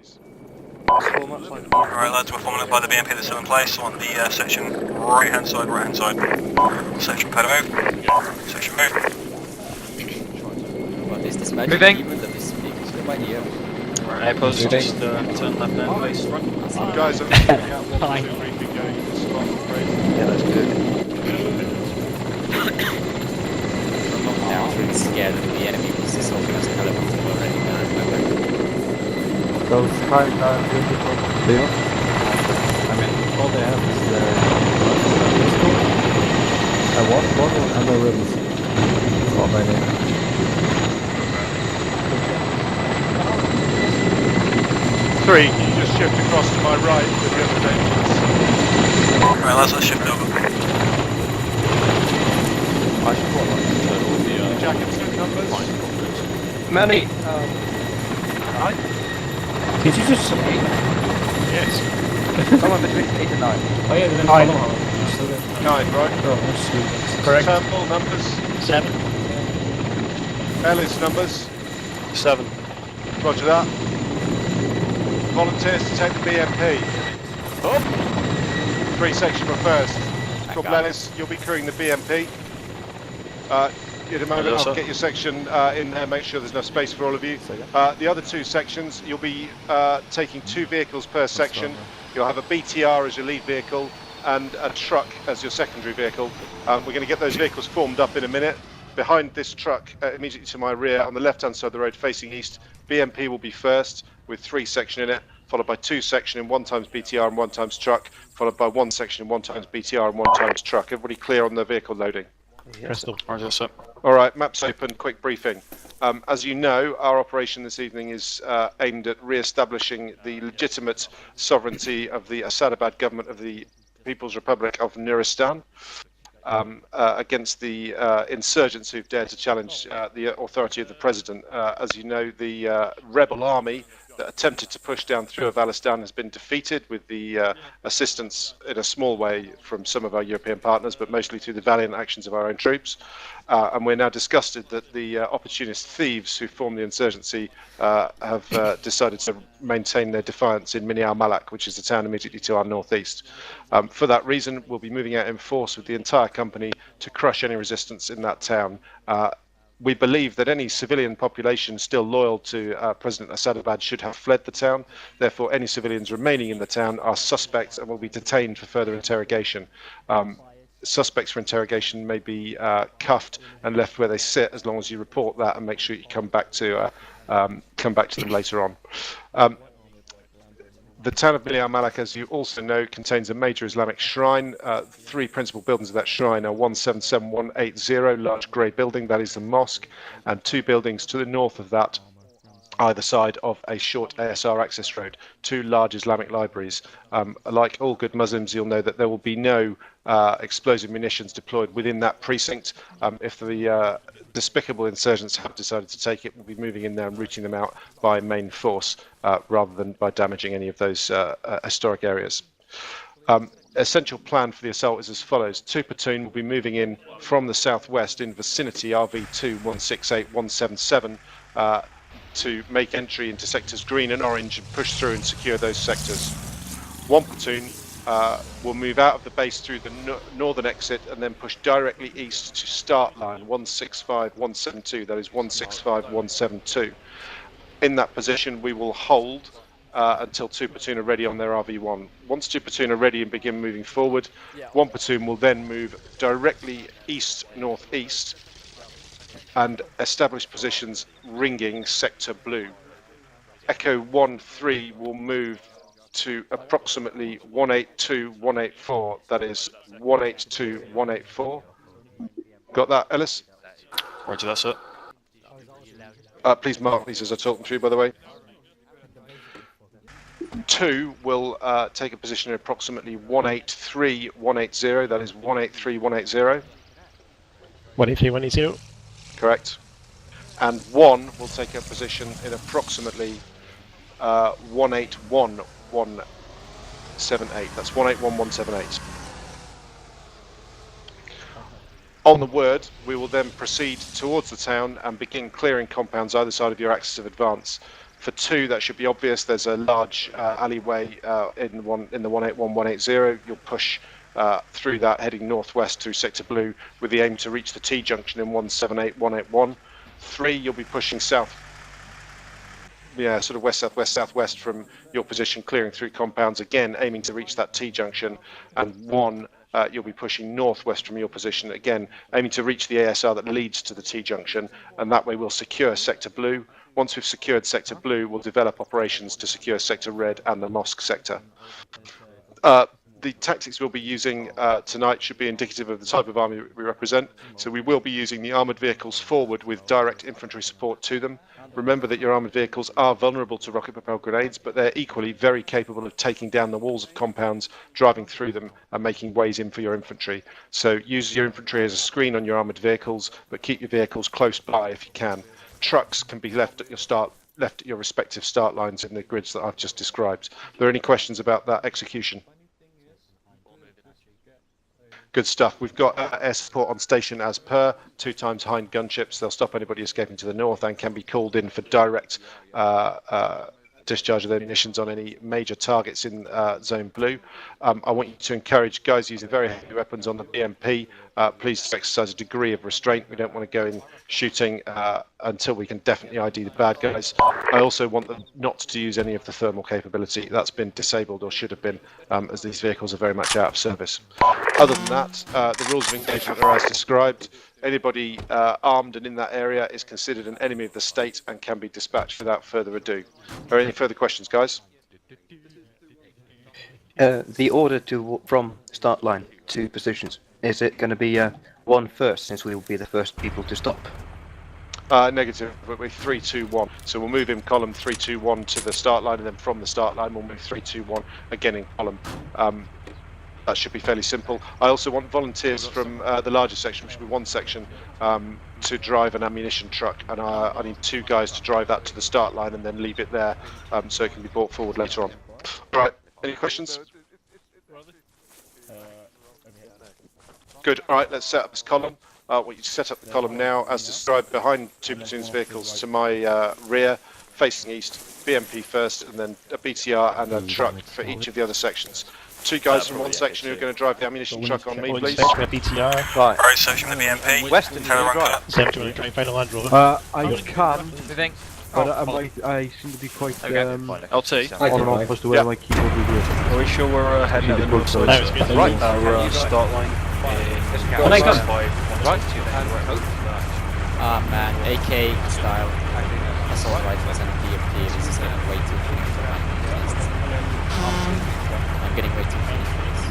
please. Alright lads, we're forming up by the BMP that's still in place on the section right hand side. Section pedal move. Section move. What is this magic Moving. demon that is speaking to my ear? Airpost, just turn left now, please. Guys, I'm looking at 1 2 briefing going to the spot, I'm afraid. Yeah, that's good. Now I'm scared that the enemy was assaulting us helicopter already. Now I remember. Those cars are beautiful. Leo? I mean, all they have is the pistol. One bottle and the rims. That's all they need. Three, can you just shift across to my right with the other dangerous? Alright lads, let's shift over. Jackets and numbers? Manny, Did you just say? Yes. Someone between 8 and 9. oh yeah, then follow her. 9, right? Oh, that's sweet. Correct. Turnbull numbers? 7. Ellis numbers? 7. Roger that. Volunteers to take the BMP. Up. 3 section for first. Corporal Ellis, you'll be crewing the BMP. In a moment, I'll get your section in there, make sure there's enough space for all of you. The other 2 sections, you'll be taking 2 vehicles per section. You'll have a BTR as your lead vehicle and a truck as your secondary vehicle. We're going to get those vehicles formed up in a minute. Behind this truck, immediately to my rear, on the left-hand side of the road facing east, BMP will be first with 3 section in it, followed by 2 section in 1 times BTR and 1 times truck, followed by 1 section in 1 times BTR and 1 times truck. Everybody clear on the vehicle loading? Crystal. Roger, sir. All right, maps open, quick briefing. As you know, our operation this evening is aimed at re-establishing the legitimate sovereignty of the Asadabad government of the People's Republic of Nuristan against the insurgents who've dared to challenge the authority of the president. As you know, the rebel army that attempted to push down through Afghanistan has been defeated with the assistance in a small way from some of our European partners, but mostly through the valiant actions of our own troops. And we're now disgusted that the opportunist thieves who formed the insurgency have decided to maintain their defiance in Minyar Malak, which is the town immediately to our northeast. For that reason, we'll be moving out in force with the entire company to crush any resistance in that town. We believe that any civilian population still loyal to President Asadabad should have fled the town. Therefore, any civilians remaining in the town are suspects and will be detained for further interrogation. Suspects for interrogation may be cuffed and left where they sit as long as you report that and make sure you come back to them later on. The town of Minyar Malak, as you also know, contains a major Islamic shrine. 3 principal buildings of that shrine are 177180, large grey building, that is the mosque, and 2 buildings to the north of that, either side of a short ASR access road, 2 large Islamic libraries. Like all good Muslims, you'll know that there will be no explosive munitions deployed within that precinct. If the despicable insurgents have decided to take it, we'll be moving in there and rooting them out by main force rather than by damaging any of those historic areas. Essential plan for the assault is as follows. 2 platoon will be moving in from the southwest in vicinity RV2 168 177 to make entry into sectors green and orange and push through and secure those sectors. 1 platoon will move out of the base through the northern exit and then push directly east to start line 165 172, that is 165 172. In that position we will hold until 2 platoon are ready on their RV1. Once 2 platoon are ready and begin moving forward, 1 platoon will then move directly east-northeast and establish positions ringing sector blue. Echo 1-3 will move to approximately 182-184, that is 182-184. Got that, Ellis? Roger, that's it. Please mark these as I talk them through, by the way. 2 will take a position at approximately 183-180, that is 183-180. 183-180. Correct. And 1 will take a position in approximately 181-178. That's 181-178. On the word, we will then proceed towards the town and begin clearing compounds either side of your axis of advance. For 2, that should be obvious. There's a large alleyway in the 181-180. You'll push through that, heading northwest through Sector Blue, with the aim to reach the T junction in 178-181. 3, you'll be pushing south, sort of west-southwest from your position, clearing through compounds, again aiming to reach that T junction. And 1, you'll be pushing northwest from your position, again aiming to reach the ASR that leads to the T junction, and that way we'll secure Sector Blue. Once we've secured Sector Blue, we'll develop operations to secure Sector Red and the mosque sector. The tactics we'll be using tonight should be indicative of the type of army we represent. So we will be using the armoured vehicles forward with direct infantry support to them. Remember that your armoured vehicles are vulnerable to rocket-propelled grenades, but they're equally very capable of taking down the walls of compounds, driving through them and making ways in for your infantry. So use your infantry as a screen on your armoured vehicles, but keep your vehicles close by if you can. Trucks can be left at your respective start lines in the grids that I've just described. Are there any questions about that execution? Good stuff. We've got air support on station as per, 2 times Hind gunships. They'll stop anybody escaping to the north and can be called in for direct discharge of their munitions on any major targets in Zone Blue. I want you to encourage guys using very heavy weapons on the BMP. Please exercise a degree of restraint. We don't want to go in shooting until we can definitely ID the bad guys. I also want them not to use any of the thermal capability. That's been disabled, or should have been, as these vehicles are very much out of service. Other than that, the rules of engagement are as described. Anybody armed and in that area is considered an enemy of the state and can be dispatched without further ado. Are there any further questions, guys? The order from start line to positions, is it going to be 1 first, since we will be the first people to stop? Negative, but we're 3-2-1. So we'll move in column 3-2-1 to the start line, and then from the start line we'll move 3-2-1 again in column. That should be fairly simple. I also want volunteers from the larger section, which should be 1 section, to drive an ammunition truck, and I need 2 guys to drive that to the start line and then leave it there so it can be brought forward later on. All right, any questions? Good, all right, let's set up this column. I want you to set up the column now as described behind 2 platoons vehicles to my rear, facing east, BMP first, and then a BTR and a truck for each of the other sections. 2 guys from 1 section who are going to drive the ammunition truck on me, please. BTR. Right. Right section of the BMP. Western, Taylor right. Sam, do you want to try and find a Land Rover? I can, Everything. but I seem to be quite LT. on and off as to where my keyboard will be. Are we sure we're heading at the north side? Right. Our start line When I come. Right. Ah man, AK style. Assault rifles and BMP. This is getting way too finished for my taste. I'm getting way too finished for this.